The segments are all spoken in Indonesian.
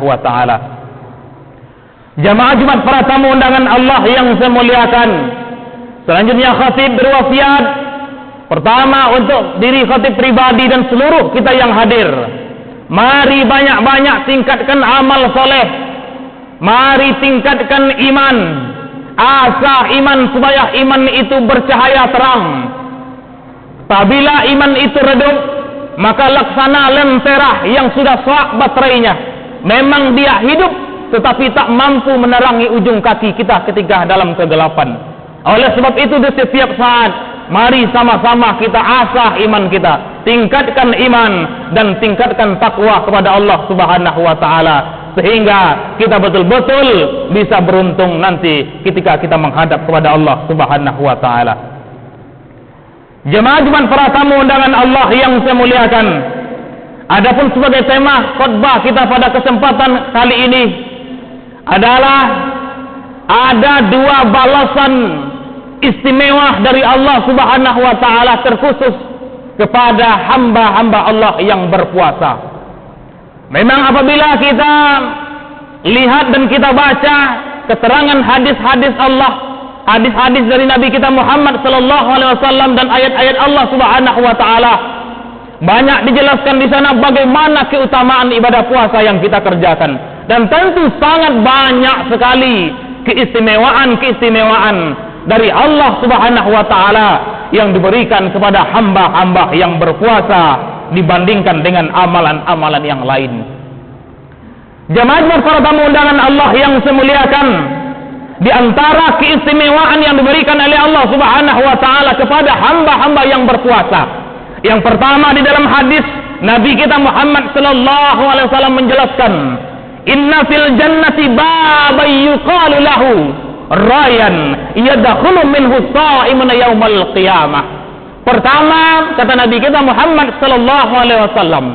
wa ta'ala. Jamaah Jumat para tamu undangan Allah yang saya muliakan, selanjutnya khatib berwasiat, pertama untuk diri khatib pribadi dan seluruh kita yang hadir, mari banyak-banyak tingkatkan amal soleh, mari tingkatkan iman, asah iman supaya iman itu bercahaya terang. Apabila iman itu redup, maka laksana lentera yang sudah swak baterainya, memang dia hidup tetapi tak mampu menerangi ujung kaki kita ketika dalam kegelapan. Oleh sebab itu di setiap saat, mari sama-sama kita asah iman kita, tingkatkan iman dan tingkatkan takwa kepada Allah Subhanahu wa ta'ala, sehingga kita betul-betul bisa beruntung nanti ketika kita menghadap kepada Allah Subhanahu wa ta'ala. Jemaah Jumat para tamu undangan Allah yang saya muliakan, adapun sebagai tema khutbah kita pada kesempatan kali ini adalah ada dua balasan istimewa dari Allah Subhanahu wa ta'ala terkhusus kepada hamba-hamba Allah yang berpuasa. Memang apabila kita lihat dan kita baca keterangan hadis-hadis Allah, hadis-hadis dari Nabi kita Muhammad sallallahu alaihi wasallam dan ayat-ayat Allah Subhanahu wa ta'ala, banyak dijelaskan di sana bagaimana keutamaan ibadah puasa yang kita kerjakan. Dan tentu sangat banyak sekali keistimewaan dari Allah Subhanahu wa ta'ala yang diberikan kepada hamba-hamba yang berpuasa dibandingkan dengan amalan-amalan yang lain. Jemaah para tamu undangan Allah yang saya muliakan, di antara keistimewaan yang diberikan oleh Allah Subhanahu wa ta'ala kepada hamba-hamba yang berpuasa, yang pertama di dalam hadis Nabi kita Muhammad sallallahu alaihi wasallam menjelaskan, inna fil jannati baban yuqalu lahu rayan yadkhulu minhu sha'imun yaumal qiyamah. Pertama, kata Nabi kita Muhammad sallallahu alaihi wasallam,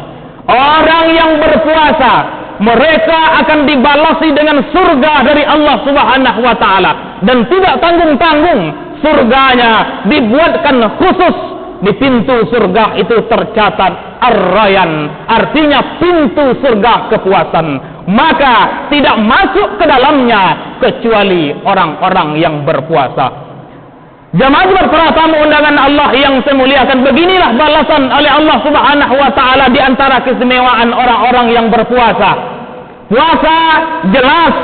orang yang berpuasa mereka akan dibalasi dengan surga dari Allah Subhanahu wa ta'ala, dan tidak tanggung-tanggung surganya dibuatkan khusus. Di pintu surga itu tercatat ar-rayan, artinya pintu surga kepuasan, maka tidak masuk ke dalamnya kecuali orang-orang yang berpuasa. Jamaah para tamu undangan Allah yang saya muliakan, beginilah balasan oleh Allah Subhanahu wa ta'ala di antara keistimewaan orang-orang yang berpuasa. Puasa jelas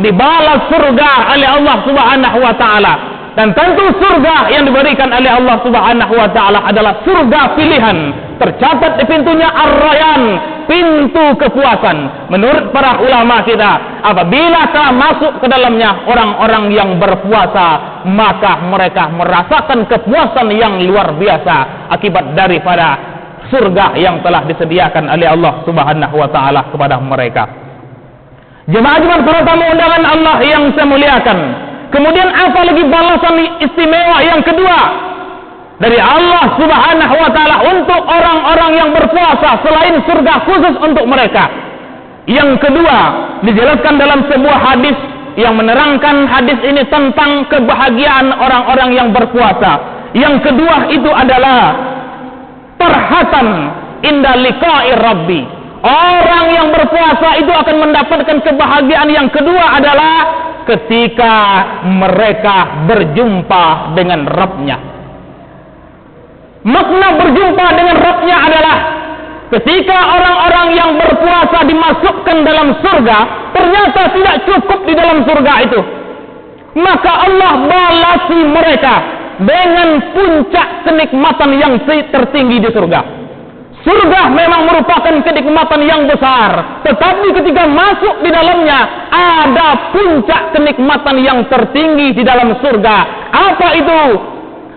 dibalas surga oleh Allah Subhanahu wa ta'ala. Dan tentu surga yang diberikan oleh Allah Subhanahu wa ta'ala adalah surga pilihan. Tercatat di pintunya ar-rayan, pintu kepuasan. Menurut para ulama kita, apabila telah masuk ke dalamnya orang-orang yang berpuasa, maka mereka merasakan kepuasan yang luar biasa akibat daripada surga yang telah disediakan oleh Allah Subhanahu wa ta'ala kepada mereka. Jemaah para tamu undangan Allah yang saya muliakan, kemudian apa lagi balasan istimewa yang kedua dari Allah Subhanahu wa ta'ala untuk orang-orang yang berpuasa selain surga khusus untuk mereka? Yang kedua dijelaskan dalam sebuah hadis yang menerangkan hadis ini tentang kebahagiaan orang-orang yang berpuasa. Yang kedua itu adalah farhatan inda liqa'i rabbi. Orang yang berpuasa itu akan mendapatkan kebahagiaan yang kedua adalah ketika mereka berjumpa dengan Rabb-Nya. Makna berjumpa dengan Rabb-Nya adalah ketika orang-orang yang berpuasa dimasukkan dalam surga, ternyata tidak cukup di dalam surga itu, maka Allah balasi mereka dengan puncak kenikmatan yang tertinggi di surga. Surga memang merupakan kenikmatan yang besar, tetapi ketika masuk di dalamnya ada puncak kenikmatan yang tertinggi di dalam surga. Apa itu?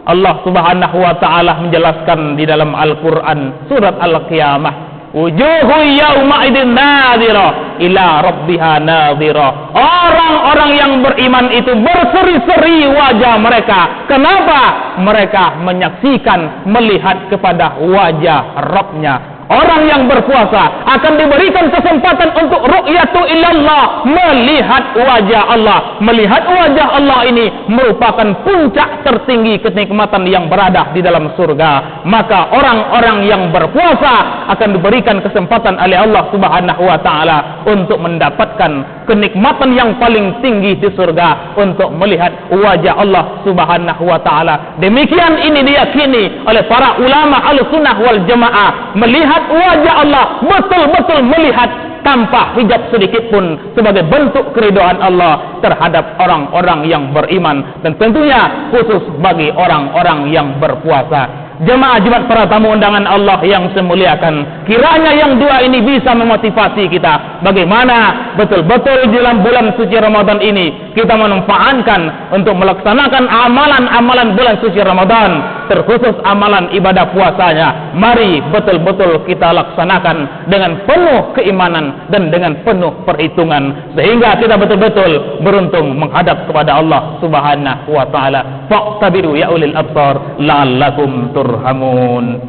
Allah Subhanahu wa ta'ala menjelaskan di dalam Al-Quran surat Al-Qiyamah, wujuhu yawma idin nadhira ila rabbiha nadhira. Orang-orang yang beriman itu berseri-seri wajah mereka. Kenapa? Mereka menyaksikan, melihat kepada wajah Rabb-Nya. Orang yang berpuasa akan diberikan kesempatan untuk ru'yatu ilallah, melihat wajah Allah. Melihat wajah Allah ini merupakan puncak tertinggi kenikmatan yang berada di dalam surga. Maka orang-orang yang berpuasa akan diberikan kesempatan oleh Allah Subhanahu wa taala untuk mendapatkan kenikmatan yang paling tinggi di surga, untuk melihat wajah Allah Subhanahu wa taala. Demikian ini diyakini oleh para ulama Ahlussunnah wal Jamaah, melihat wajah Allah, betul-betul melihat tanpa hijab sedikit pun, sebagai bentuk keridhaan Allah terhadap orang-orang yang beriman, dan tentunya khusus bagi orang-orang yang berpuasa. Jemaah Jumat para tamu undangan Allah yang saya muliakan, kiranya yang dua ini bisa memotivasi kita bagaimana betul-betul di dalam bulan suci Ramadan ini kita memanfaatkan untuk melaksanakan amalan-amalan bulan suci Ramadan, terkhusus amalan ibadah puasanya. Mari betul-betul kita laksanakan dengan penuh keimanan dan dengan penuh perhitungan, sehingga kita betul-betul beruntung menghadap kepada Allah Subhanahu wa taala. Faqtabiru ya ulil absar la'allakum turhamun.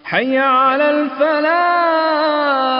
Hayya 'alal falah.